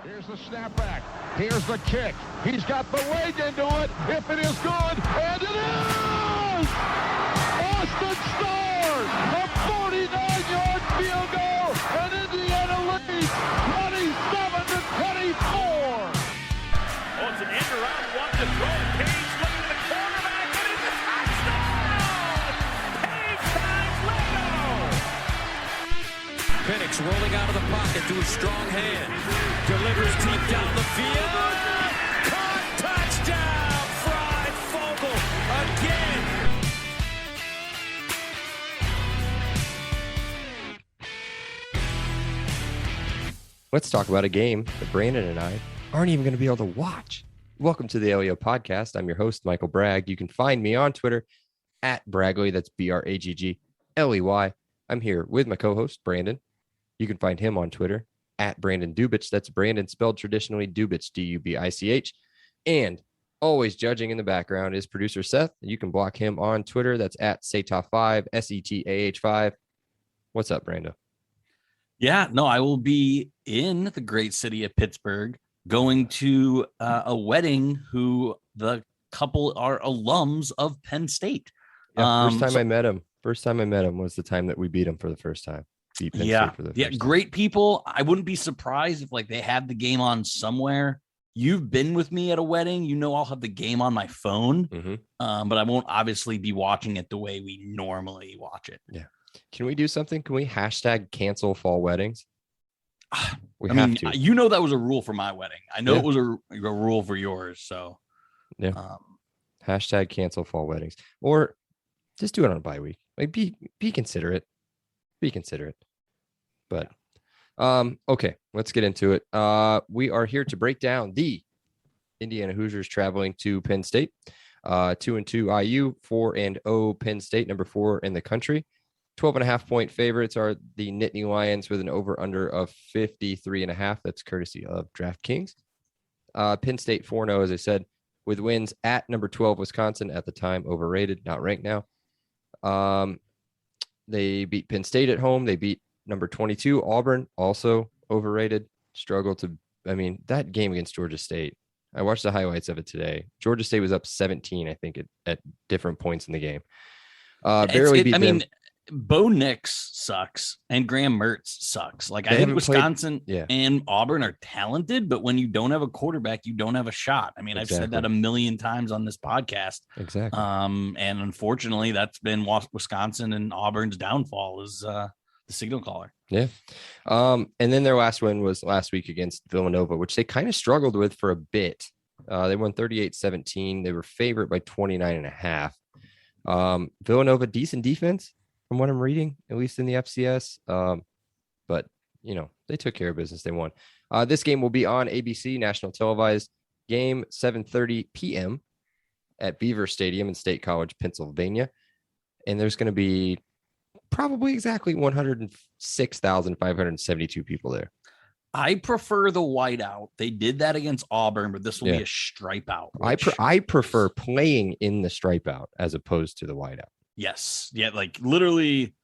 Here's the snapback. Here's the kick. He's got the leg into it. If it is good, and it is! Austin Starr, a 49-yard field goal, and Indiana leads 27-24. Oh, it's an end around one to throw. Page looking at the quarterback, and it's a touchdown! Page finds Leno! Penix rolling out of the pocket to a strong hand. Delivers deep down the field. Caught, touchdown! Fried Fogel again. Let's talk about a game that Brandon and I aren't even going to be able to watch. Welcome to the LEO podcast. I'm your host, Michael Bragg. You can find me on Twitter at Bragley. That's BRAGGLEY. I'm here with my co-host, Brandon. You can find him on Twitter at Brandon Dubich. That's Brandon spelled traditionally Dubich, D-U-B-I-C-H. And always judging in the background is producer Seth. You can block him on Twitter. That's at Setah5, S-E-T-A-H-5. What's up, Brando? Yeah, no, I will be in the great city of Pittsburgh going to a wedding who the couple are alums of Penn State. Yeah, first time I met him was the time that we beat him for the first time. Beat Penn State for the first time. Great people. I wouldn't be surprised if like they had the game on somewhere. You've been with me at a wedding. You know I'll have the game on my phone, but I won't obviously be watching it the way we normally watch it. Yeah. Can we do something? Can we hashtag cancel fall weddings? We I have mean, to. you know that was a rule for my wedding. I know it was a rule for yours. So yeah, hashtag cancel fall weddings, or just do it on a bye week. Like be considerate. Be considerate. But okay, let's get into it. We are here to break down the Indiana Hoosiers traveling to Penn State. 2-2 IU, 4-0 Penn State, number 4 in the country. 12.5-point favorites are the Nittany Lions with an over-under of 53.5. That's courtesy of DraftKings. Penn State 4-0, as I said, with wins at number 12 Wisconsin at the time, overrated, not ranked now. They beat Penn State at home. They beat number 22 Auburn, also overrated. That game against Georgia State, I watched the highlights of it today. Georgia State was up 17, I think, at different points in the game. Barely beat them. Bo Nix sucks and Graham Mertz sucks. Like I think Wisconsin and Auburn are talented, but when you don't have a quarterback, you don't have a shot. I mean, I've said that a million times on this podcast. Exactly. And unfortunately, that's been Wisconsin and Auburn's downfall is the signal caller. Yeah. And then their last win was last week against Villanova, which they kind of struggled with for a bit. They won 38-17. They were favored by 29.5. Villanova, decent defense from what I'm reading, at least in the FCS. But, they took care of business. They won. This game will be on ABC, national televised game, 7:30 p.m. at Beaver Stadium in State College, Pennsylvania. And there's going to be probably exactly 106,572 people there. I prefer the whiteout. They did that against Auburn, but this will be a stripe out. I prefer playing in the stripe out as opposed to the whiteout. Yes. Yeah. Like literally,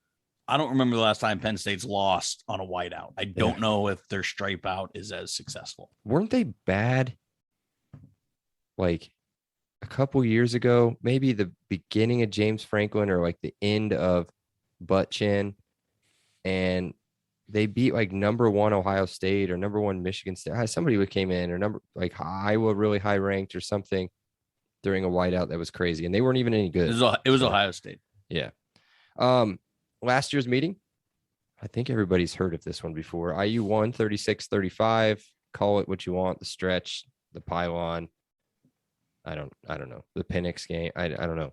I don't remember the last time Penn State's lost on a whiteout. I don't know if their stripe out is as successful. Weren't they bad? Like a couple years ago, maybe the beginning of James Franklin or like the end of Butt Chin, and they beat like number 1 Ohio State or number 1 Michigan State. Somebody came in or number like Iowa really high ranked or something during a whiteout that was crazy, and they weren't even any good. It was Ohio State. Yeah. Last year's meeting, I think everybody's heard of this one before. IU won 36-35. Call it what you want. The stretch, the pylon. I don't know. The Penix game. I don't know.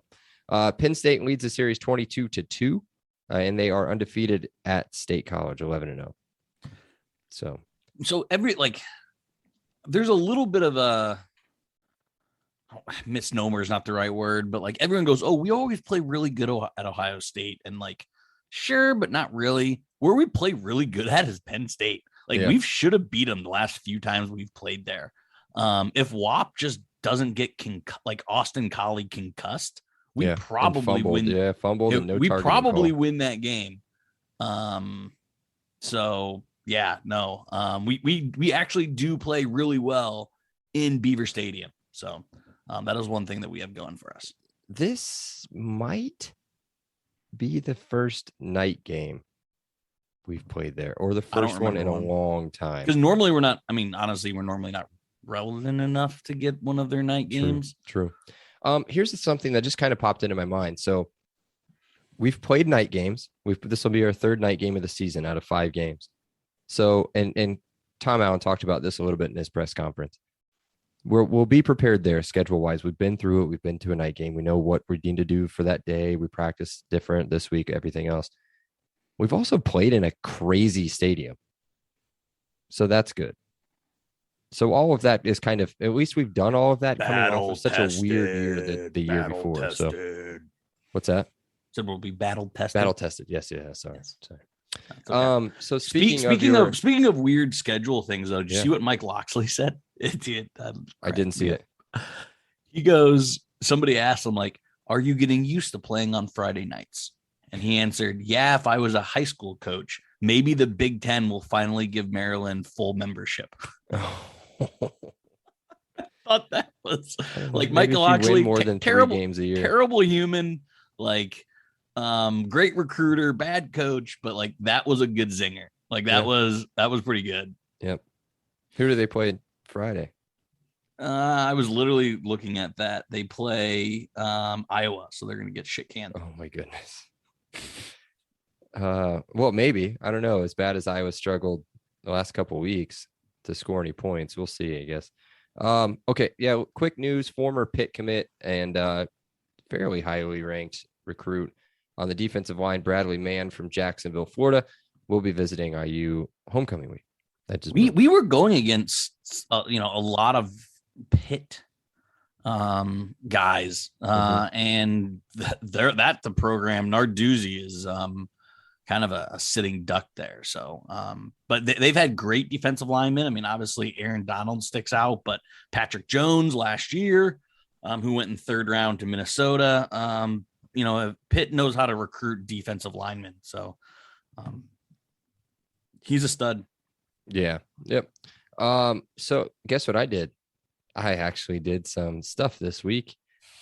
Penn State leads the series 22-2. And they are undefeated at State College, 11-0. So there's a little bit of a misnomer is not the right word, but like everyone goes, oh, we always play really good at Ohio State. And like, sure, but not really. Where we play really good at is Penn State. Like we should have beat them the last few times we've played there. If WAP just doesn't get like Austin Collie concussed, we probably win. Yeah, fumbled. And no we targeting probably call. Win that game. So yeah, no. We actually do play really well in Beaver Stadium. So that is one thing that we have going for us. This might be the first night game we've played there, or the first one in a long time. Because normally we're not, I mean, honestly, we're normally not relevant enough to get one of their night games. True. Here's something that just kind of popped into my mind. So we've played night games. This will be our third night game of the season out of 5 games. So, and Tom Allen talked about this a little bit in his press conference. We'll be prepared there schedule wise. We've been through it. We've been to a night game. We know what we need to do for that day. We practice different this week, everything else. We've also played in a crazy stadium. So that's good. So all of that is kind of, at least we've done all of that coming off of such a weird year the year before. Tested. So what's that? So we'll be battle tested. Battle tested. Yes. Yeah. Sorry. Yes. Sorry. Okay. So speaking of weird schedule things though, did you see what Mike Loxley said? I didn't see it. He goes, somebody asked him, like, are you getting used to playing on Friday nights? And he answered, yeah, if I was a high school coach, maybe the Big Ten will finally give Maryland full membership. I thought that was like Michael Loxley, more than terrible 3 games a year. Terrible human, like great recruiter, bad coach, but like that was a good zinger. Like that was pretty good. Yep. Who do they play Friday? I was literally looking at that. They play Iowa, so they're gonna get shit canned. Oh my goodness. Well, maybe. I don't know. As bad as Iowa struggled the last couple of weeks to score any points, we'll see, I guess. Okay, yeah. Quick news: former Pitt commit and fairly highly ranked recruit on the defensive line, Bradley Mann from Jacksonville, Florida, will be visiting IU homecoming week. We were going against a lot of Pitt guys, and the program Narduzzi is kind of a sitting duck there. So, but they've had great defensive linemen. I mean, obviously Aaron Donald sticks out, but Patrick Jones last year, who went in 3rd round to Minnesota. Pitt knows how to recruit defensive linemen. So, he's a stud. Yeah. Yep. So guess what I did? I actually did some stuff this week.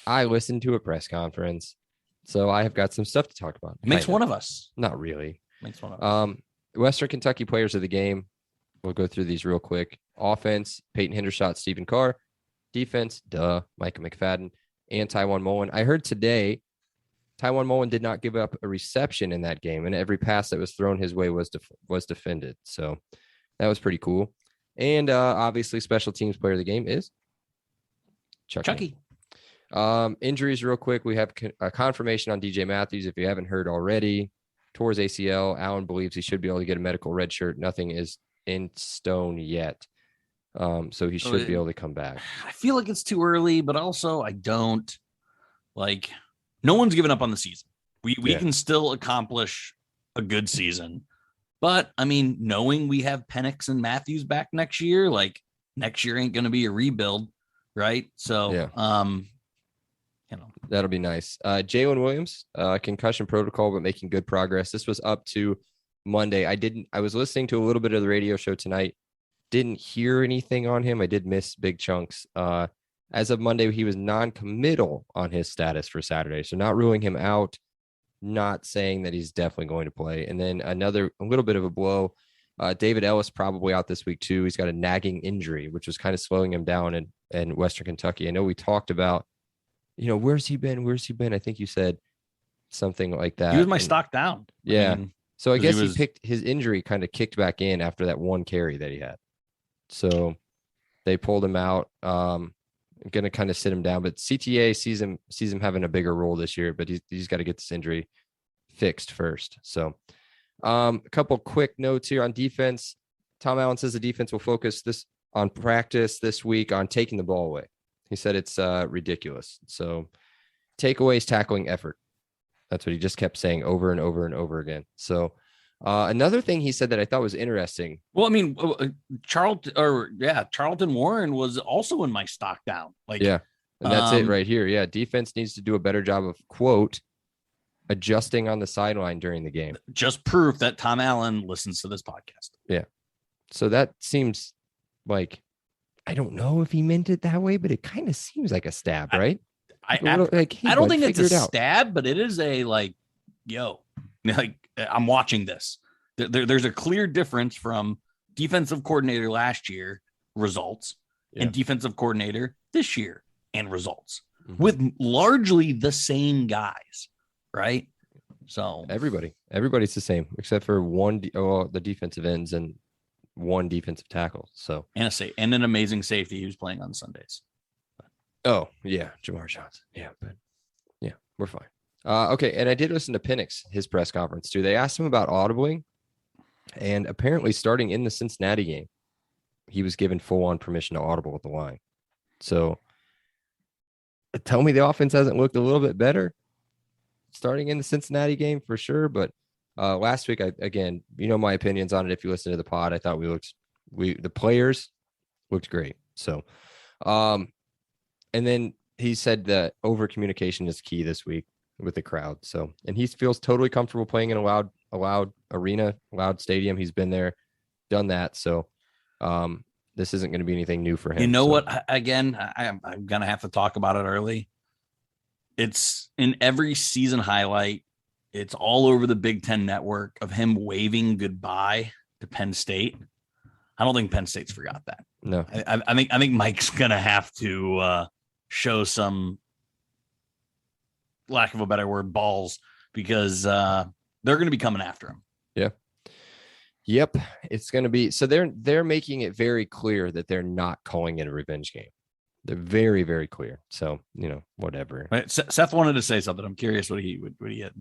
I listened to a press conference. So I have got some stuff to talk about. Makes one of us. Not really. Makes one of us. Western Kentucky players of the game. We'll go through these real quick. Offense, Peyton Hendershot, Stephen Carr. Defense, Micah McFadden and Taiwan Mullen. I heard today Taiwan Mullen did not give up a reception in that game, and every pass that was thrown his way was defended. So that was pretty cool. And obviously, special teams player of the game is Chucky. Injuries real quick. We have a confirmation on DJ Matthews. If you haven't heard already, tore his ACL. Allen believes he should be able to get a medical red shirt. Nothing is in stone yet. So he should be able to come back. I feel like it's too early, but also I don't like, no one's given up on the season. We can still accomplish a good season, but I mean, knowing we have Penix and Matthews back next year, like next year ain't going to be a rebuild. Right. So, that'll be nice. Jalen Williams, concussion protocol, but making good progress. This was up to Monday. I was listening to a little bit of the radio show tonight. Didn't hear anything on him. I did miss big chunks. As of Monday, he was non-committal on his status for Saturday. So not ruling him out, not saying that he's definitely going to play. And then a little bit of a blow. David Ellis probably out this week too. He's got a nagging injury, which was kind of slowing him down in Western Kentucky. I know we talked about, where's he been? I think you said something like that. He was my stock down. Yeah. So I guess he picked his injury, kind of kicked back in after that one carry that he had. So they pulled him out. Going to kind of sit him down, but CTA sees him having a bigger role this year, but he's got to get this injury fixed first. So a couple quick notes here on defense. Tom Allen says the defense will focus on practice this week on taking the ball away. He said it's ridiculous. So takeaways, tackling, effort. That's what he just kept saying over and over and over again. So another thing he said that I thought was interesting. Well, I mean, Charlton Warren was also in my stock down. And that's it right here. Yeah. Defense needs to do a better job of, quote, adjusting on the sideline during the game. Just proof that Tom Allen listens to this podcast. Yeah. So that seems like, I don't know if he meant it that way, but it kind of seems like a stab, right? I Hey, don't bud, think it's a figure it out. stab, but it is a like, yo, like I'm watching this. There's a clear difference from defensive coordinator last year results and defensive coordinator this year and results with largely the same guys, right? So everybody's the same except for the defensive ends and one defensive tackle. So and an amazing safety who's playing on Sundays. Oh yeah, Jamar Johnson. Yeah, but yeah, we're fine. Okay, and I did listen to Penix, his press conference too. They asked him about audibling, and apparently starting in the Cincinnati game, he was given full-on permission to audible at the line. So tell me the offense hasn't looked a little bit better starting in the Cincinnati game for sure. But last week, again, my opinions on it. If you listen to the pod, I thought the players looked great. So, and then he said that over communication is key this week with the crowd. So, and he feels totally comfortable playing in a loud arena, loud stadium. He's been there, done that. So, this isn't going to be anything new for him. You know what? Again, I'm going to have to talk about it early. It's in every season highlight. It's all over the Big Ten network of him waving goodbye to Penn State. I don't think Penn State's forgot that. No, I think Mike's going to have to show some, lack of a better word, balls, because they're going to be coming after him. Yeah. Yep, it's going to be. So they're making it very clear that they're not calling it a revenge game. They're very, very clear. So, whatever. Right. Seth wanted to say something. I'm curious what he had.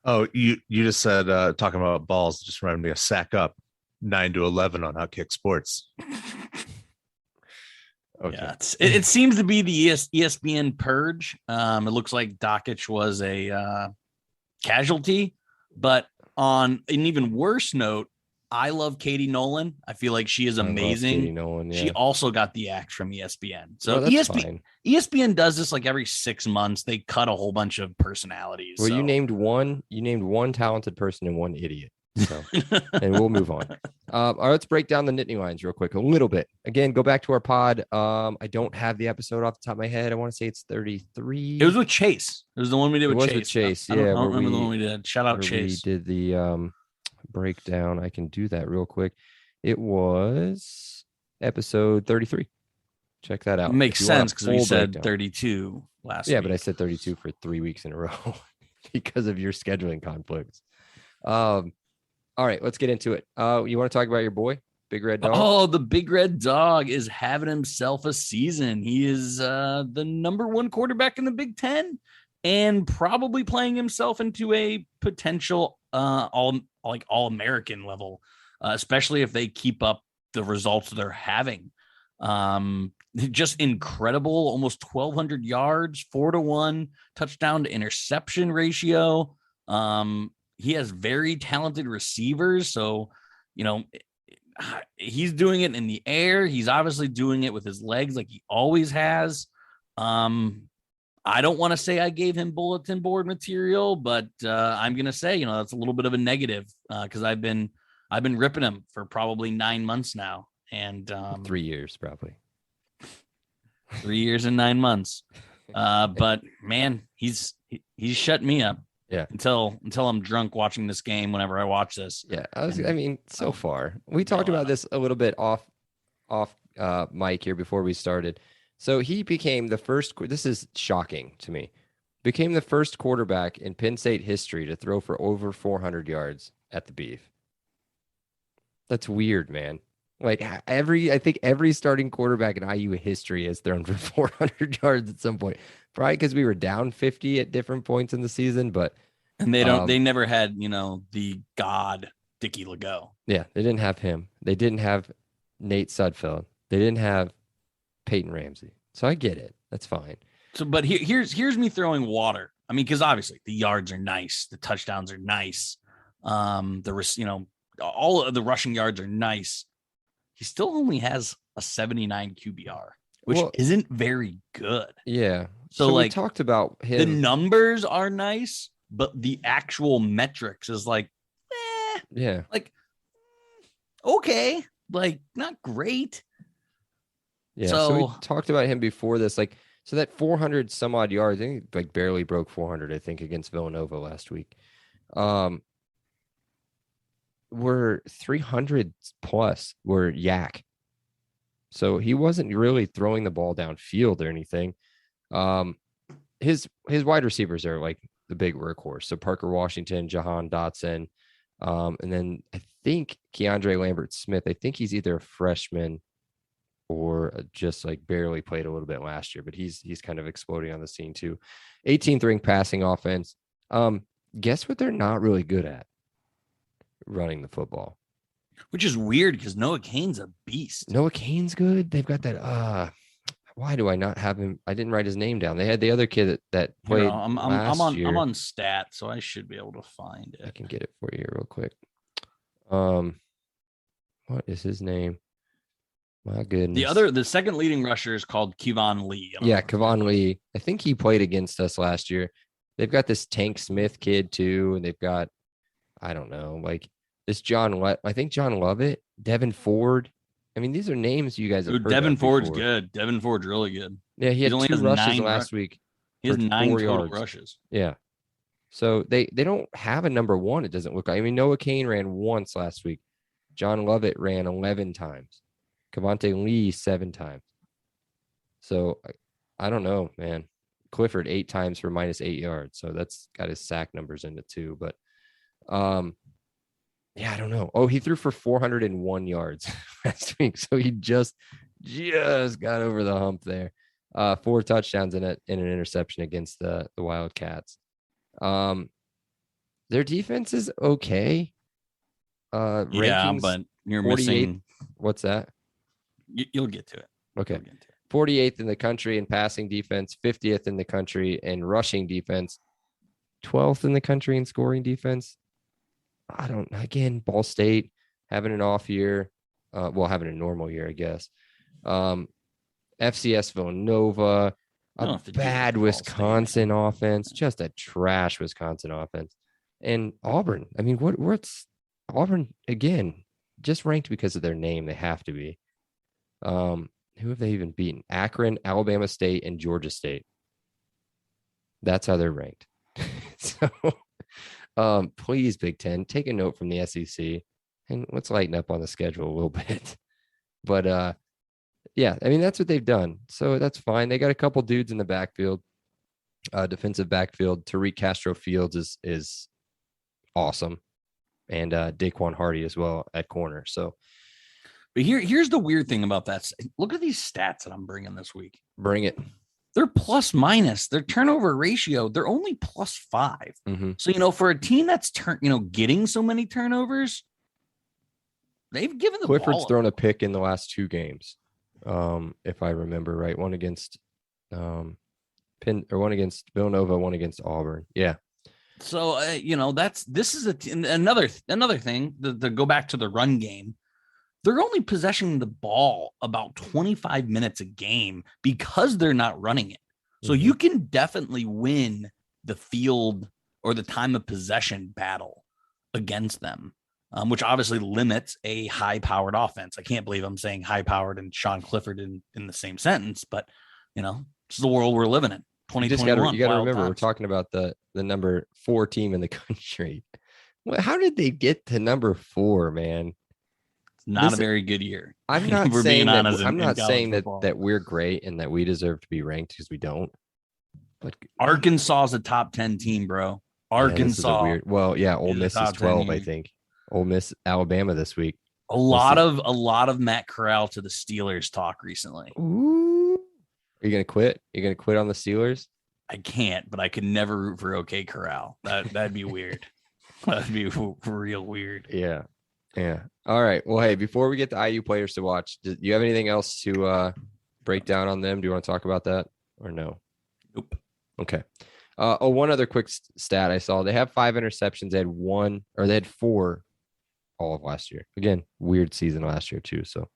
Oh, you just said talking about balls just reminded me of Sack Up 9-11 on Outkick Sports. Okay. Yeah, it seems to be the ESPN purge. It looks like Dockich was a casualty, but on an even worse note, I love Katie Nolan. I feel like she is amazing. Katie Nolan, yeah. She also got the axe from ESPN. So ESPN does this like every 6 months. They cut a whole bunch of personalities. Well, you named one talented person and one idiot. So, and we'll move on. All right, let's break down the Nittany Lions real quick, a little bit. Again, go back to our pod. I don't have the episode off the top of my head. I want to say it's 33. It was with Chase. It was the one we did with Chase. I don't remember the one we did. Shout out Chase. We did the breakdown. I can do that real quick. It was episode 33. Check that out. It makes sense because we said 32 last week. Yeah, but I said 32 for 3 weeks in a row because of your scheduling conflicts. All right, let's get into it. You want to talk about your boy, Big Red Dog? Oh, the Big Red Dog is having himself a season. He is the number one quarterback in the Big Ten and probably playing himself into a potential all-American level, especially if they keep up the results they're having. Just incredible, almost 1,200 yards, 4-1 touchdown to interception ratio. He has very talented receivers. So, he's doing it in the air. He's obviously doing it with his legs like he always has. I don't want to say I gave him bulletin board material, but I'm going to say, that's a little bit of a negative because I've been ripping him for probably 9 months now. And 3 years, probably 3 years and 9 months. But man, he's shut me up. Yeah. Until I'm drunk watching this game whenever I watch this. Yeah. So far. We talked about this a little bit off mic here before we started. So he became the first, this is shocking to me, became the first quarterback in Penn State history to throw for over 400 yards at the Beef. That's weird, man. Like I think every starting quarterback in IU history has thrown for 400 yards at some point. Probably because we were down 50 at different points in the season, and they never had, the god Dickie Legault. Yeah, they didn't have him. They didn't have Nate Sudfeld. They didn't have Peyton Ramsey. So I get it. That's fine. So, but here's me throwing water. I mean, because obviously the yards are nice, the touchdowns are nice, all of the rushing yards are nice. He still only has a 79 QBR, which isn't very good. Yeah. So we talked about him. The numbers are nice, but the actual metrics is like, yeah, like okay, like not great. Yeah. So we talked about him before this, like, so that 400 some odd yards, I think like barely broke 400, I think, against Villanova last week. Were 300 plus were yak. So he wasn't really throwing the ball downfield or anything. His wide receivers are like the big workhorse. So Parker Washington, Jahan Dotson, and then I think Keandre Lambert-Smith. I think he's either a freshman or just like barely played a little bit last year, but he's kind of exploding on the scene too. 18th ranked passing offense. Guess what they're not really good at? Running the football. Which is weird because Noah Cain's a beast. Noah Cain's good. They've got that. Why do I not have him? I didn't write his name down. They had the other kid that played last year. I'm on stat, so I should be able to find it. I can get it for you real quick. What is his name? My goodness. The second leading rusher is called Kevon Lee. Yeah, Kevon Lee. I think he played against us last year. They've got this Tank Smith kid too, and they've got, I don't know, like this I think John Lovett, Devin Ford. I mean, these are names you guys have heard Devin of Ford's before. Good. Devin Ford's really good. Yeah, he had only 2 has rushes 9 last week. He has 9 4 total yards. rushes. Yeah. So they don't have a number one, it doesn't look like. I mean, Noah Cain ran once last week. John Lovett ran 11 times. Kevontae Lee 7 times. So I don't know, man. Clifford 8 times for -8 yards. So that's got his sack numbers in it too. But yeah, I don't know. Oh, he threw for 401 yards last week. So he just got over the hump there. 4 touchdowns in an interception against the Wildcats. Their defense is okay. Yeah, but you're missing. What's that? You'll get to it. Okay. 48th in the country in passing defense, 50th in the country in rushing defense, 12th in the country in scoring defense. Ball State having an off year. Having a normal year, I guess. FCS Villanova, a bad Wisconsin offense, just a trash Wisconsin offense. And Auburn. I mean, what's Auburn again? Just ranked because of their name. They have to be. Who have they even beaten? Akron, Alabama State, and Georgia State. That's how they're ranked. So, please, Big Ten, take a note from the SEC and let's lighten up on the schedule a little bit. But yeah, I mean, that's what they've done. So that's fine. They got a couple dudes in the backfield, defensive backfield. Tariq Castro-Fields is awesome. And Daquan Hardy as well at corner. So, but here's the weird thing about that. Look at these stats that I'm bringing this week. Bring it. They're plus minus. Their turnover ratio, they're only +5. Mm-hmm. So, for a team that's getting so many turnovers, they've given the Clifford's ball thrown a pick in the last 2 games, if I remember right. One against one against Villanova, one against Auburn. Yeah. So this is another thing to go back to the run game. They're only possessing the ball about 25 minutes a game because they're not running it. So you can definitely win the field or the time of possession battle against them, which obviously limits a high-powered offense. I can't believe I'm saying high-powered and Sean Clifford in the same sentence, but it's the world we're living in. 2021. You got to remember, we're talking about the number 4 team in the country. Well, how did they get to number 4, man? Not a very good year. I'm not saying that we're great and that we deserve to be ranked because we don't. But Arkansas is a top 10 team, bro. Arkansas. Ole Miss is 12, I think. Ole Miss, Alabama this week. A lot of Matt Corral to the Steelers talk recently. Ooh. Are you gonna quit? You're gonna quit on the Steelers? I can't, but I could never root for OK Corral. That'd be weird. That'd be real weird. Yeah. All right. Well, hey, before we get the IU players to watch, do you have anything else to break down on them? Do you want to talk about that or no? Nope. Okay. One other quick stat I saw. They have 5 interceptions. They had 4 all of last year. Again, weird season last year too. So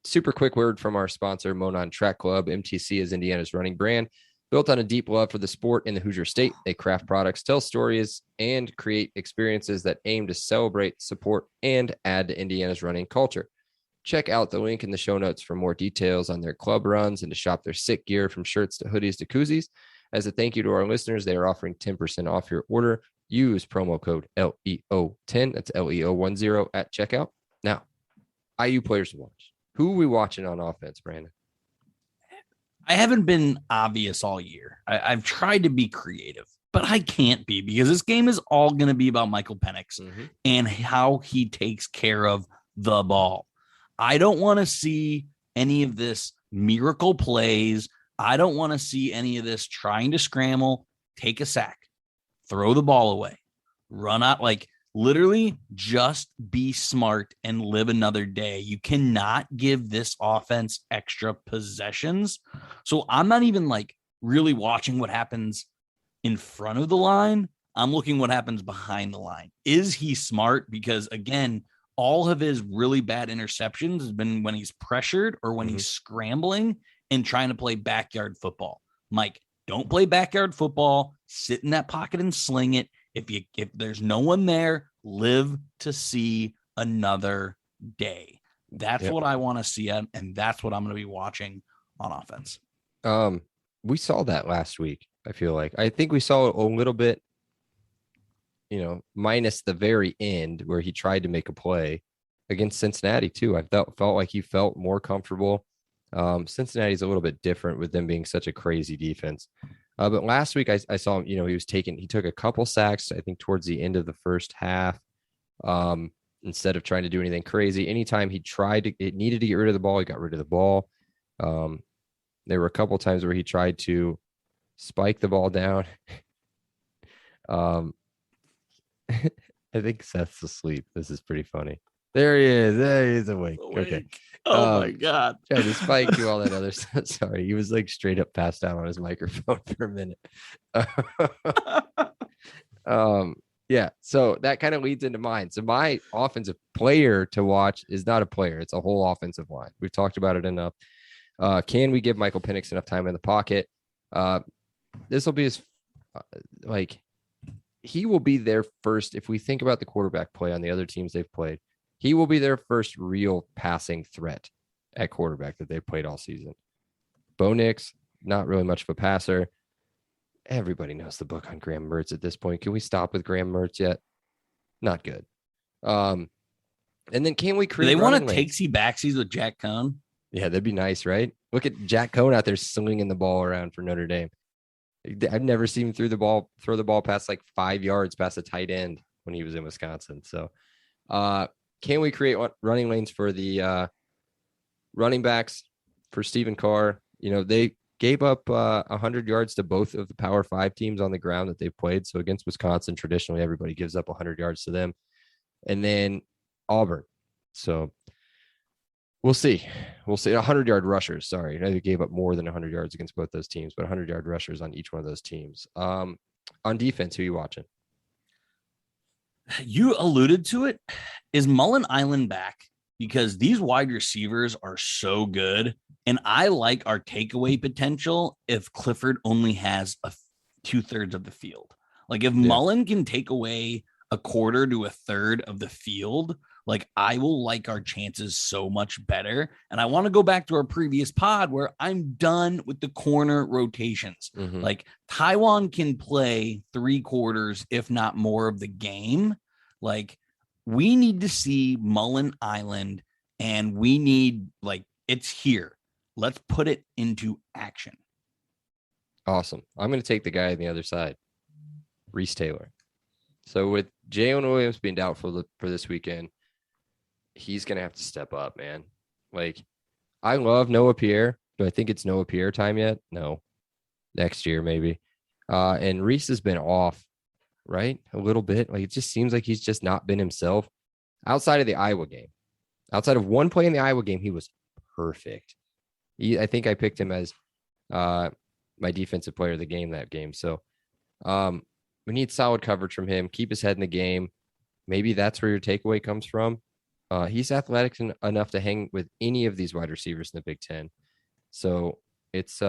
super quick word from our sponsor, Monon Track Club. MTC is Indiana's running brand. Built on a deep love for the sport in the Hoosier State, they craft products, tell stories, and create experiences that aim to celebrate, support, and add to Indiana's running culture. Check out the link in the show notes for more details on their club runs and to shop their sick gear from shirts to hoodies to koozies. As a thank you to our listeners, they are offering 10% off your order. Use promo code LEO10. That's LEO10 at checkout. Now, IU players to watch. Who are we watching on offense, Brandon? I haven't been obvious all year. I've tried to be creative, but I can't be because this game is all going to be about Michael Penix and how he takes care of the ball. I don't want to see any of this miracle plays. I don't want to see any of this trying to scramble, take a sack, throw the ball away, run out, like literally just be smart and live another day. You cannot give this offense extra possessions. So I'm not even like really watching what happens in front of the line. I'm looking what happens behind the line. Is he smart? Because again, all of his really bad interceptions has been when he's pressured or when he's scrambling and trying to play backyard football. Mike, don't play backyard football. Sit in that pocket and sling it. If there's no one there, live to see another day. That's what I want to see, and that's what I'm going to be watching on offense. We saw that last week. I feel like I think we saw a little bit, minus the very end where he tried to make a play against Cincinnati too. I felt like he felt more comfortable. Cincinnati's a little bit different with them being such a crazy defense. But last week I saw him, he took a couple sacks, I think towards the end of the first half. Instead of trying to do anything crazy, anytime he needed to get rid of the ball, he got rid of the ball. There were a couple times where he tried to spike the ball down. I think Seth's asleep. This is pretty funny. There he is. There he is awake. Okay. Oh my God. Tried to spike, do all that other stuff. Sorry. He was like straight up passed out on his microphone for a minute. Yeah. So that kind of leads into mine. So my offensive player to watch is not a player. It's a whole offensive line. We've talked about it enough. Can we give Michael Penix enough time in the pocket? This will be his, he will be their first, if we think about the quarterback play on the other teams they've played, he will be their first real passing threat at quarterback that they've played all season. Bo Nix, not really much of a passer. Everybody knows the book on Graham Mertz at this point. Can we stop with Graham Mertz yet? Not good. And then can we create? Do they want to takesy backsies with Jack Cohn? Yeah, that'd be nice, right? Look at Jack Cohn out there slinging the ball around for Notre Dame. I've never seen him throw the ball past like 5 yards past a tight end when he was in Wisconsin. So, can we create running lanes for the running backs for Stephen Carr? They gave up 100 yards to both of the Power 5 teams on the ground that they've played. So against Wisconsin, traditionally everybody gives up 100 yards to them. And then Auburn. So we'll see. 100-yard rushers. Sorry, they gave up more than 100 yards against both those teams, but 100-yard rushers on each one of those teams. On defense, who are you watching? You alluded to it. Is Mullen Island back? Because these wide receivers are so good. And I like our takeaway potential if Clifford only has 2/3 of the field. Like if Mullen can take away a quarter to a third of the field, like I will like our chances so much better. And I want to go back to our previous pod where I'm done with the corner rotations. Like Taiwan can play 3/4, if not more of the game. Like we need to see Mullen Island and we need it's here. Let's put it into action. Awesome. I'm going to take the guy on the other side, Reese Taylor. So with Jalen Williams being doubtful for this weekend, he's going to have to step up, man. Like, I love Noah Pierre. Do I think it's Noah Pierre time yet? No. Next year, maybe. And Reese has been off, right? A little bit. Like, it just seems like he's just not been himself outside of the Iowa game. Outside of one play in the Iowa game, he was perfect. I think I picked him as my defensive player of the game that game. So we need solid coverage from him. Keep his head in the game. Maybe that's where your takeaway comes from. He's athletic enough to hang with any of these wide receivers in the Big Ten. So it's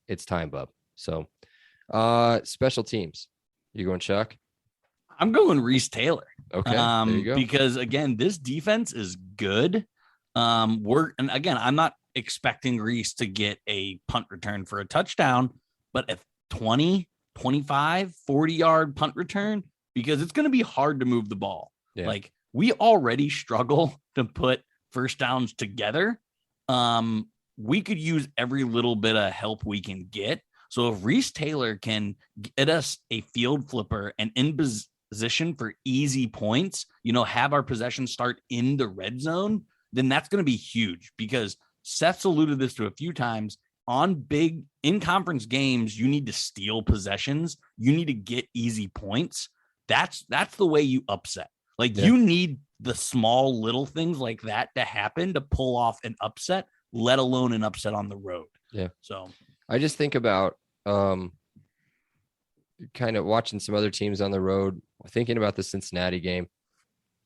it's time, bub. So, special teams. You going Chuck? I'm going Reese Taylor. Okay, there you go. Because again, this defense is good. And again, I'm not expecting Reese to get a punt return for a touchdown, but if 20, 25, 40-yard punt return, because it's going to be hard to move the ball. Yeah. Like, we already struggle to put first downs together. We could use every little bit of help we can get. So if Reese Taylor can get us a field flipper and in position for easy points, have our possession start in the red zone, then that's going to be huge, because Seth's alluded this to a few times. On big in-conference games, you need to steal possessions. You need to get easy points. That's the way you upset. Like, you need the small little things like that to happen to pull off an upset, let alone an upset on the road. Yeah. So I just think about kind of watching some other teams on the road, thinking about the Cincinnati game.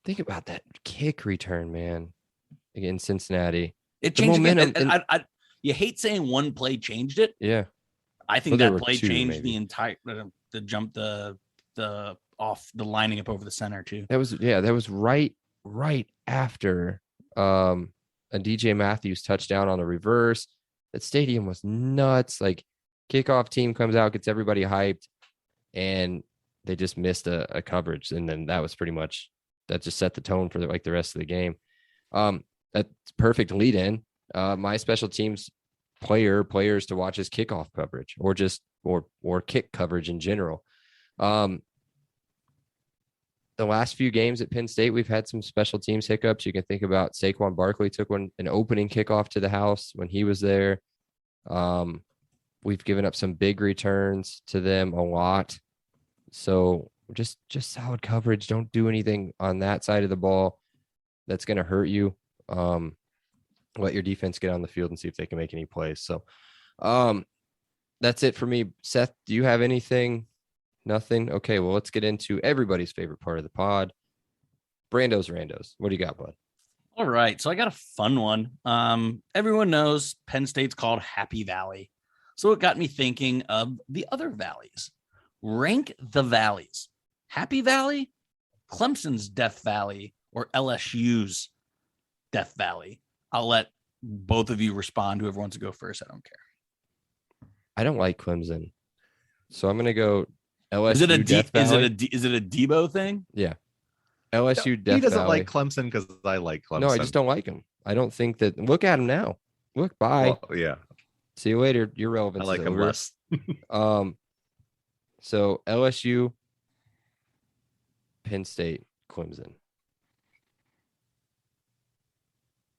Think about that kick return, man, against Cincinnati. It changed momentum. You hate saying one play changed it. Yeah. I think that play changed the entire the jump the off the lining up over the center too. That was right after a DJ Matthews touchdown on the reverse. That stadium was nuts. Like, kickoff team comes out, gets everybody hyped, and they just missed a coverage. And then that was pretty much, that just set the tone for the rest of the game. That's perfect lead in. My special teams players to watch his kickoff coverage, or just or kick coverage in general. The last few games at Penn State, we've had some special teams hiccups. You can think about Saquon Barkley took an opening kickoff to the house when he was there. We've given up some big returns to them a lot. So just solid coverage. Don't do anything on that side of the ball that's going to hurt you. Let your defense get on the field and see if they can make any plays. So that's it for me. Seth, do you have anything? Nothing? Okay, well, let's get into everybody's favorite part of the pod. Brando's Randos. What do you got, bud? All right, so I got a fun one. Everyone knows Penn State's called Happy Valley. So it got me thinking of the other valleys. Rank the valleys. Happy Valley, Clemson's Death Valley, or LSU's Death Valley. I'll let both of you respond. Whoever wants to go first, I don't care. I don't like Clemson, so I'm going to go LSU. Is it a Debo thing? Yeah, LSU Death Valley. He doesn't like Clemson because I like Clemson. No, I just don't like him. I don't think that. Look at him now. Look, bye. Well, yeah. See you later. Your relevance. I like him less. So LSU, Penn State, Clemson.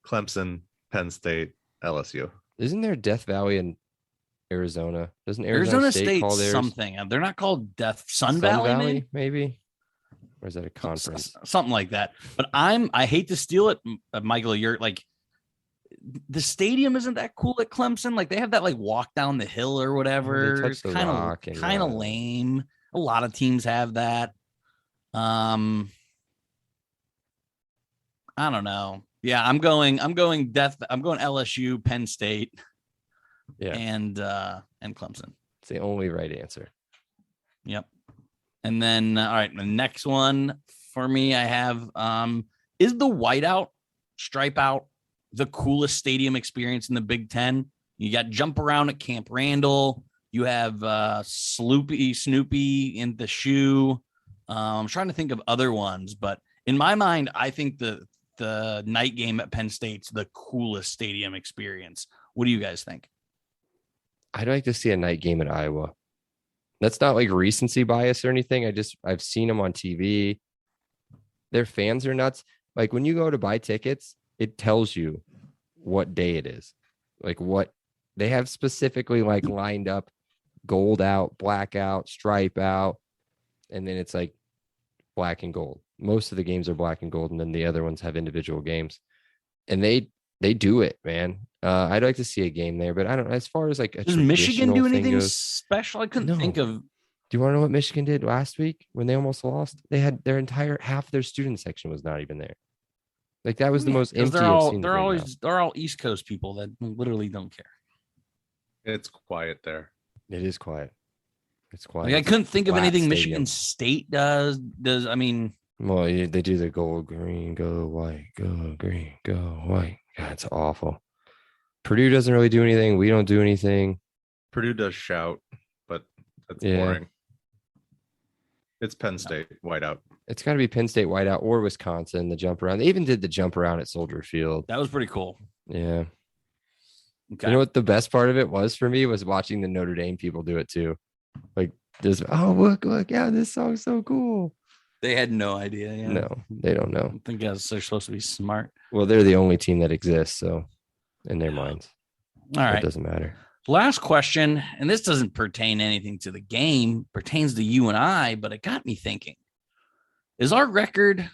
Clemson, Penn State, LSU. Isn't there Death Valley in Arizona? Doesn't Arizona State call theirs something? They're not called Sun Valley, maybe? Or is that a conference? Something like that. But I hate to steal it, Michael. You're like, the stadium isn't that cool at Clemson. Like, they have that walk down the hill or whatever. It's kind of lame. A lot of teams have that. I don't know. Yeah, I'm going LSU, Penn State, and Clemson. It's the only right answer. Yep. And then all right, the next one for me, I have is the whiteout stripe out the coolest stadium experience in the Big Ten? You got jump around at Camp Randall. You have Snoopy in the shoe. I'm trying to think of other ones, but in my mind, I think the night game at Penn State's the coolest stadium experience. What do you guys think? I'd like to see a night game in Iowa. That's not like recency bias or anything. I've seen them on TV. Their fans are nuts. Like, when you go to buy tickets, it tells you what day it is. Like, what they have specifically lined up: gold out, black out, stripe out, and then it's like black and gold. Most of the games are black and gold, and then the other ones have individual games. And they do it, man. I'd like to see a game there, but I don't. As far as does Michigan do anything special? I couldn't think of. Do you want to know what Michigan did last week when they almost lost? They had their entire half of their student section was not even there. Like, that was the most empty. They're all East Coast people that literally don't care. It's quiet there. It is quiet. It's quiet. Like I couldn't think of Flat anything stadium. Michigan State does. I mean, Well, they do the go green, go white, go green, go white. God, it's awful. Purdue doesn't really do anything. We don't do anything. Purdue does shout, but that's Yeah. boring. It's Penn State whiteout. It's got to be Penn State whiteout or Wisconsin, the jump around. They even did the jump around at Soldier Field. that was pretty cool. Yeah. Okay. You know what the best part of it was for me was watching the Notre Dame people do it too. Like this, oh look, yeah, this song's so cool. They had no idea. Yeah. No, they don't know. I think they're supposed to be smart. Well, they're the only team that exists, so in their minds. All right. It doesn't matter. Last question, and this doesn't pertain anything to the game, pertains to you and I, but it got me thinking. Is our record,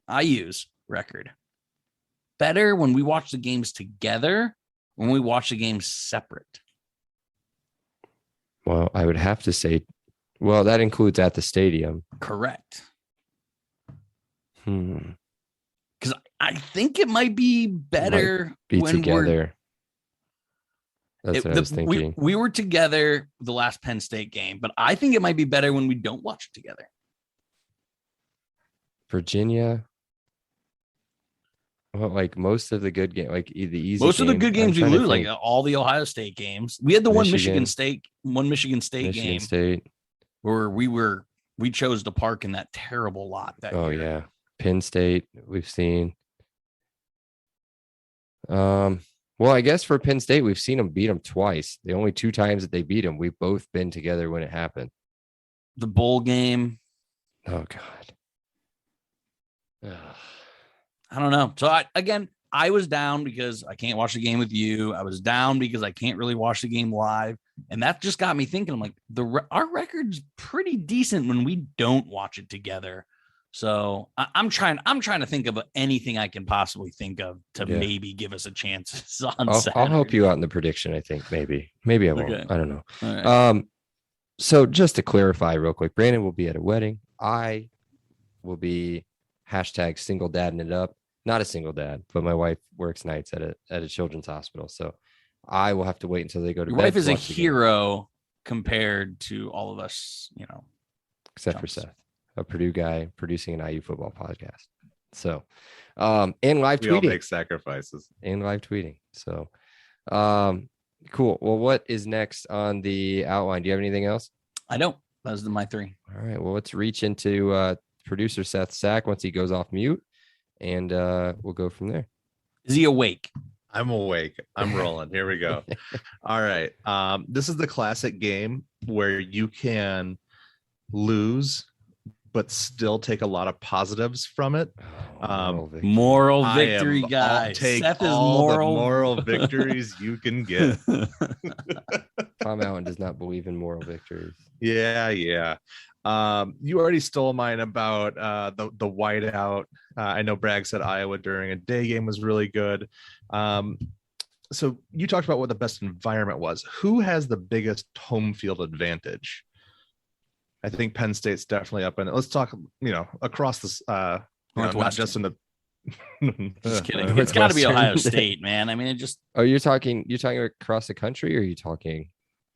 IU's record, better when we watch the games together or when we watch the games separate? Well, I would have to say, well, that includes at the stadium. Correct. Hmm. Because I think it might be better Be when together. That's what I was thinking. we were together the last Penn State game, but I think it might be better when we don't watch it together. Virginia. Well, like most of the good game, like the easy. Most of the good I'm games we trying to lose, like think. all the Ohio State games. We had the one Michigan. Michigan State Michigan game State. where we chose to park in that terrible lot that Oh year. yeah, Penn State. We've seen. Well, I guess for Penn State, we've seen them beat them twice. The only two times that they beat them, we've both been together when it happened. The bowl game. Oh God. Ugh. I don't know. So I was down because I can't watch the game with you. I was down because I can't really watch the game live. And that just got me thinking, I'm like, our record's pretty decent when we don't watch it together. So I'm trying to think of anything I can possibly think of to maybe give us a chance on Saturday. I'll help you out in the prediction. I think maybe I won't. Okay. I don't know. All right. So just to clarify real quick, Brandon will be at a wedding. I will be #single dadding it up. Not a single dad, but my wife works nights at a children's hospital. So I will have to wait until they go to Your bed. wife is to a watch the game. hero compared to all of us, Except for Jumps. Seth, a Purdue guy producing an IU football podcast. So, and live We all tweeting. make sacrifices. And live tweeting. So, cool. Well, what is next on the outline? Do you have anything else? I don't. Those are my three. All right. Well, let's reach into producer Seth Sack once he goes off mute, and we'll go from there. Is he awake? I'm awake. I'm rolling. Here we go. All right. This is the classic game where you can lose, but still take a lot of positives from it. Moral victory. Moral I victory am guy. Take Seth is all the moral. moral victories you can get. Tom Allen does not believe in moral victories. Yeah. You already stole mine about the whiteout. I know Bragg said Iowa during a day game was really good. So you talked about what the best environment was. Who has the biggest home field advantage? I think Penn State's definitely up in it. Let's talk, across this, not Northwestern. just in the. Just kidding. It's got to be Ohio State, man. I mean, it just. Oh, you're talking across the country, or are you talking?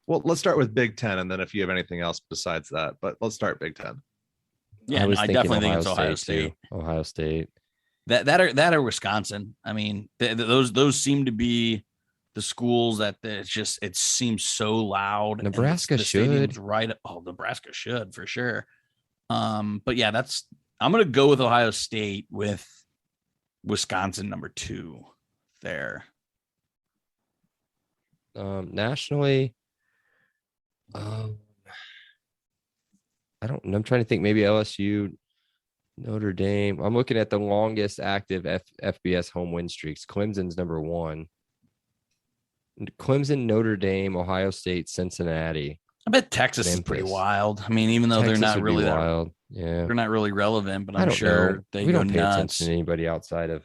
Well, let's start with Big Ten, and then if you have anything else besides that, but let's start Big Ten. Yeah, was I thinking definitely think it's Ohio too. State. Ohio State. That or Wisconsin. I mean, those seem to be the schools that it seems so loud. and Nebraska the stadium's should. right. Oh, Nebraska should for sure. But yeah, I'm gonna go with Ohio State with Wisconsin number 2 there. Nationally, I don't know. I'm trying to think. Maybe LSU, Notre Dame. I'm looking at the longest active FBS home win streaks. Clemson's number 1. Clemson, Notre Dame, Ohio State, Cincinnati. I bet Texas is pretty Memphis. wild. I mean, even though Texas they're not would be really that, wild. Yeah, they're not really relevant, but I I'm don't sure know. they We go don't pay nuts. attention to anybody outside of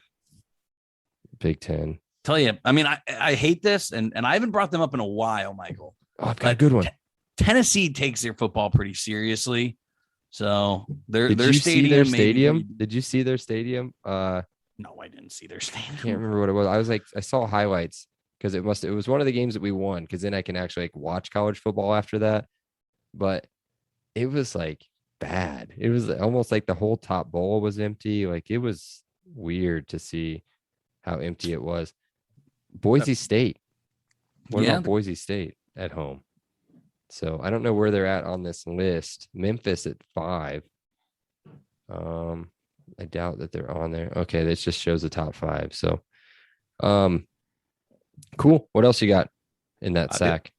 Big Ten. Tell you, I mean, I hate this, and I haven't brought them up in a while, Michael. Oh, I've got a good one. Tennessee takes their football pretty seriously, so their Did you see their stadium. stadium? Did you see their stadium? No, I didn't see their stadium. Can't remember what it was. I saw highlights because it was one of the games that we won, because then I can actually like watch college football after that. But it was like bad. It was almost like the whole top bowl was empty. Like it was weird to see how empty it was. Boise State. What about Boise State at home? So I don't know where they're at on this list. Memphis at 5. I doubt that they're on there. Okay, this just shows the top 5. So cool. What else you got in that sack?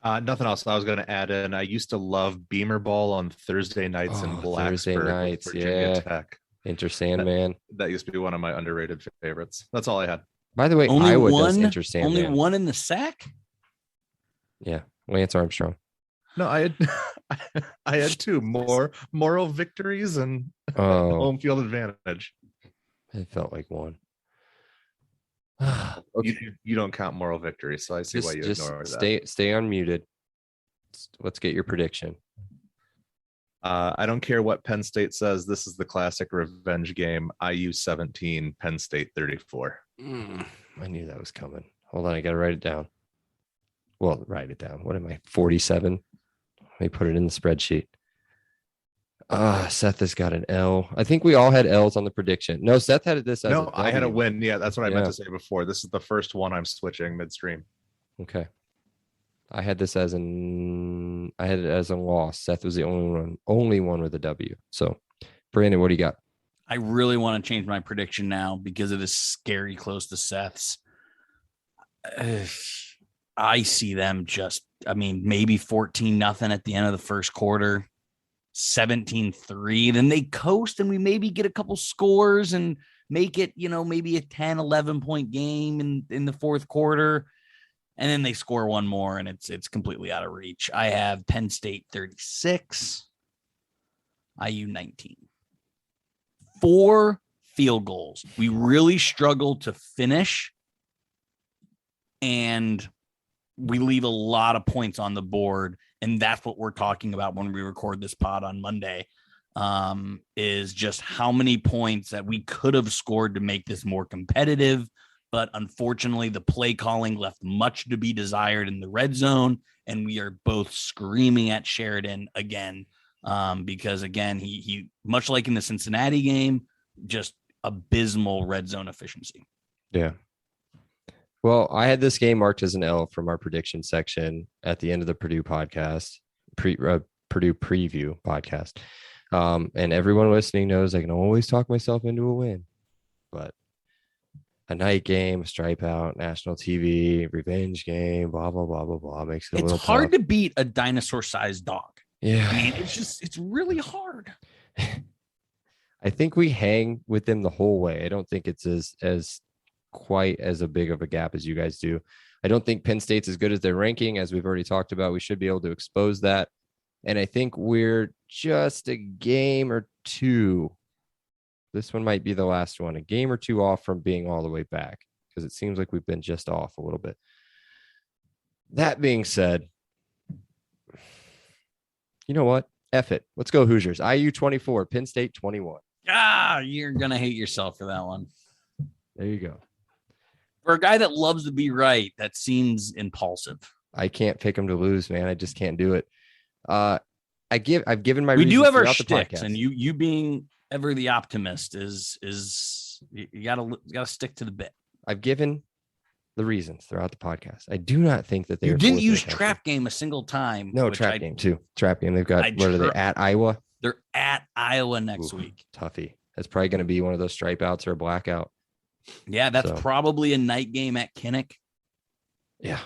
Nothing else. I was going to add in. I used to love Beamer Ball on Thursday nights in Blacksburg. Thursday nights, Virginia Tech. Enter Sandman. That used to be one of my underrated favorites. That's all I had. By the way, only Iowa one, does Enter Sandman. Only one in the sack? Yeah, Lance Armstrong. No, I had 2 more moral victories and home field advantage. It felt like one. Okay. You don't count moral victories, so I see why you ignore that. Stay unmuted. Let's get your prediction. I don't care what Penn State says. This is the classic revenge game. IU 17, Penn State 34. I knew that was coming. Hold on, I got to write it down. Well, write it down. What am I, 47? Let me put it in the spreadsheet. Seth has got an L. I think we all had L's on the prediction. No, Seth had this as no, I had a win. Yeah, that's what I meant to say before. This is the first one I'm switching midstream. Okay. I had it as a loss. Seth was the only one with a W. So, Brandon, what do you got? I really want to change my prediction now because it is scary close to Seth's. I see them maybe 14-0 at the end of the first quarter, 17-3. Then they coast and we maybe get a couple scores and make it, maybe a 10, 11 point game in the fourth quarter. And then they score one more and it's completely out of reach. I have Penn State 36, IU 19. 4 field goals. We really struggle to finish, and we leave a lot of points on the board. And that's what we're talking about when we record this pod on Monday, is just how many points that we could have scored to make this more competitive. But unfortunately, the play calling left much to be desired in the red zone. And we are both screaming at Sheridan again, because, again, he much like in the Cincinnati game, just abysmal red zone efficiency. Yeah. Well, I had this game marked as an L from our prediction section at the end of the Purdue podcast, Purdue preview podcast. And everyone listening knows I can always talk myself into a win. But a night game, a stripe out, national TV, revenge game, blah, blah, blah, blah, blah. Makes it a little hard tough. to beat a dinosaur-sized dog. Yeah. I mean, it's really hard. I think we hang with them the whole way. I don't think it's as quite as a big of a gap as you guys do. I don't think Penn State's as good as their ranking, as we've already talked about. We should be able to expose that. And I think we're just a game or two. This one might be the last one, a game or two off from being all the way back, because it seems like we've been just off a little bit. That being said, you know what? F it. Let's go Hoosiers. IU 24, Penn State 21. You're going to hate yourself for that one. There you go. For a guy that loves to be right, that seems impulsive. I can't pick him to lose, man. I just can't do it. I've given my. We do have our shticks, and you being ever the optimist is you gotta stick to the bit. I've given the reasons throughout the podcast. I do not think that you didn't use trap game a single time. No, trap game too. Trap game. They've got what are they at Iowa? They're at Iowa next week. Toughie. That's probably going to be one of those stripe outs or a blackout. Yeah, that's probably a night game at Kinnick. Yeah.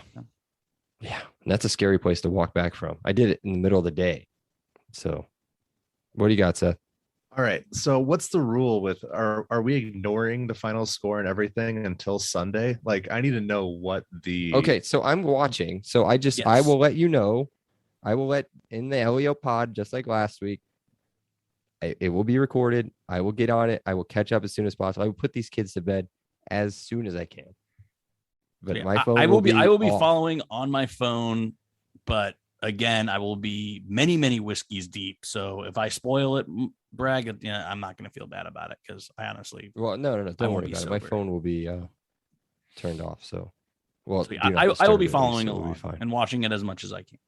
Yeah. And that's a scary place to walk back from. I did it in the middle of the day. So what do you got, Seth? All right. So what's the rule with are we ignoring the final score and everything until Sunday? Like, I need to know what the Okay, so I'm watching. So I will let you know. I will let in the Elio pod, just like last week. It will be recorded. I will get on it. I will catch up as soon as possible. I will put these kids to bed as soon as I can. But my phone I will be off. following on my phone, but again, I will be many, many whiskeys deep. So if I spoil it, brag, I'm not going to feel bad about it, because I honestly. Well, no. Don't worry about it. My phone will be turned off. So Well, So, do not I disturb will be at least, following so we'll be along fine. and watching it as much as I can.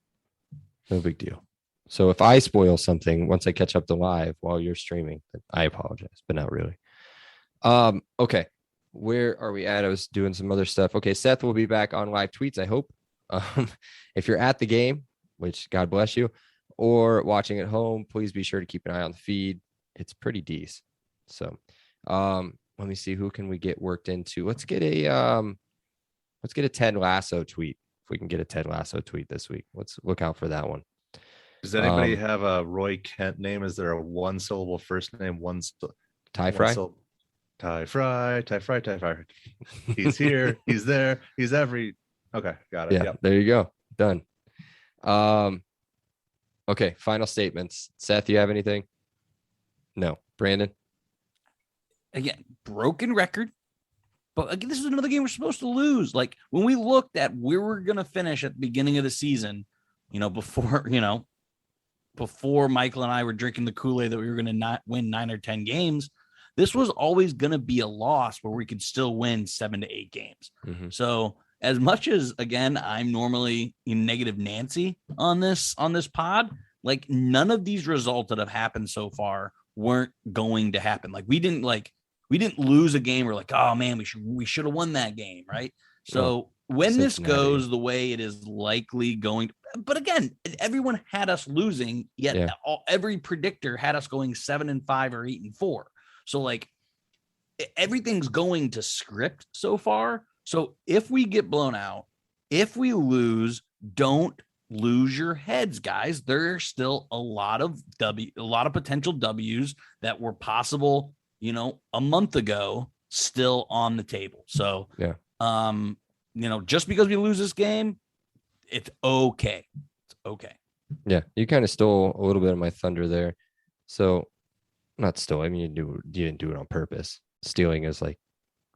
No big deal. So if I spoil something once I catch up to live while you're streaming, then I apologize, but not really. Okay. Where are we at? I was doing some other stuff. Okay, Seth will be back on live tweets, I hope. If you're at the game, which God bless you, or watching at home, please be sure to keep an eye on the feed. It's pretty decent. So let me see, who can we get worked into? Let's get a Ted Lasso tweet. If we can get a Ted Lasso tweet this week, let's look out for that one. Does anybody have a Roy Kent name? Is there a one syllable first name? Tie fry? Tie fry. He's here. He's there. He's every. Okay, got it. Yeah, Yep. There you go. Done. Okay, final statements. Seth, you have anything? No. Brandon? Again, broken record. But again, this is another game we're supposed to lose. Like when we looked at where we're going to finish at the beginning of the season, before Michael and I were drinking the Kool-Aid that we were going to not win 9 or 10 games, this was always going to be a loss where we could still win 7 to 8 games. Mm-hmm. So as much as, again, I'm normally in negative Nancy on this pod, like none of these results that have happened so far weren't going to happen. Like we didn't lose a game. We're like, oh man, we should have won that game. Right. So when this goes the way it is likely going, but again, everyone had us losing, yet every predictor had us going 7-5 or 8-4. So like everything's going to script so far. So if we get blown out, if we lose, don't lose your heads, guys. There's still a lot of potential W's that were possible, a month ago, still on the table. So, just because we lose this game, it's okay. It's okay. Yeah, you kind of stole a little bit of my thunder there. So, not stole. I mean, you didn't do it on purpose. Stealing is like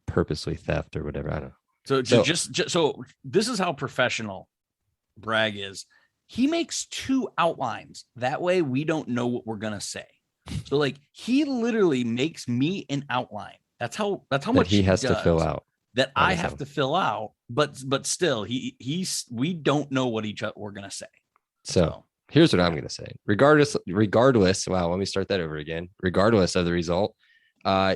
purposely theft or whatever. I don't know. So this is how professional Bragg is. He makes 2 outlines. That way we don't know what we're going to say. So like he literally makes me an outline. That's how much he has to fill out. That I have to fill out, but still we don't know what we're going to say. So here's what I'm going to say. Regardless. Wow. Let me start that over again. Regardless of the result,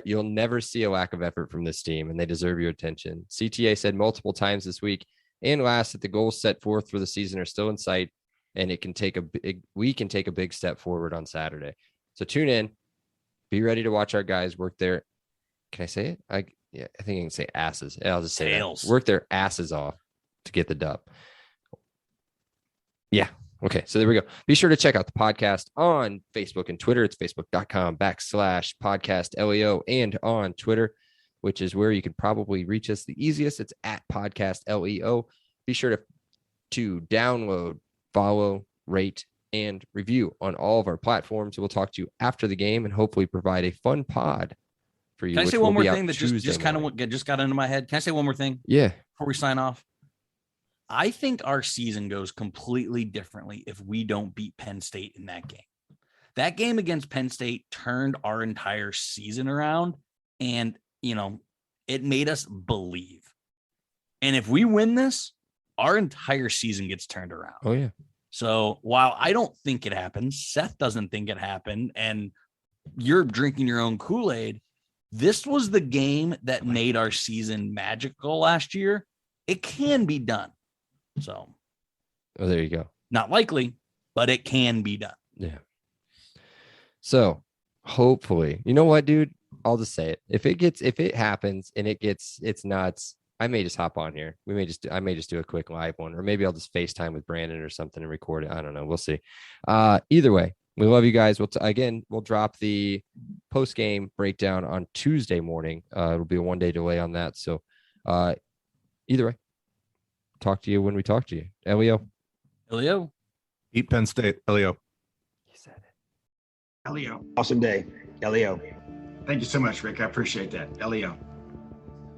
you'll never see a lack of effort from this team, and they deserve your attention. CTA said multiple times this week and last that the goals set forth for the season are still in sight, and we can take a big step forward on Saturday. So tune in, be ready to watch our guys work their. Can I say it? I think I can say asses. I'll just say that. Work their asses off to get the dub. Yeah. Okay. So there we go. Be sure to check out the podcast on Facebook and Twitter. It's facebook.com/podcastleo and on Twitter, which is where you can probably reach us the easiest. It's @podcastleo. Be sure to download, follow, rate, and review on all of our platforms. We'll talk to you after the game and hopefully provide a fun pod for you. Can I say one more thing that just got into my head? Can I say one more thing? Yeah. Before we sign off, I think our season goes completely differently if we don't beat Penn State in that game. That game against Penn State turned our entire season around, and it made us believe. And if we win this, our entire season gets turned around. Oh yeah. So while I don't think it happens, Seth doesn't think it happened, and you're drinking your own Kool-Aid, this was the game that made our season magical last year. It can be done. So, there you go. Not likely, but it can be done. Yeah. So hopefully, you know what, dude? I'll just say it. If it happens and it's nuts, I may just hop on here. I may just do a quick live one, or maybe I'll just FaceTime with Brandon or something and record it. I don't know. We'll see. Either way, we love you guys. We'll drop the post game breakdown on Tuesday morning. It'll be a 1-day delay on that. So, either way, talk to you when we talk to you. Elio. Eat Penn State. Elio. He said it. Elio. Awesome day. Elio. Thank you so much, Rick. I appreciate that. Elio.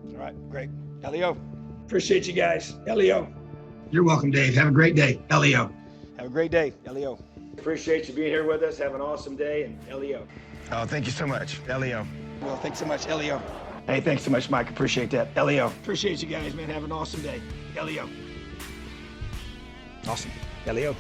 All right. Great. Elio. Appreciate you guys. Elio. You're welcome, Dave. Have a great day. Elio. Have a great day. Elio. Appreciate you being here with us. Have an awesome day. And Elio. Oh, thank you so much. Elio. Well, thanks so much. Elio. Hey, thanks so much, Mike. Appreciate that. Leo. Appreciate you guys, man. Have an awesome day. Leo. Awesome. Leo.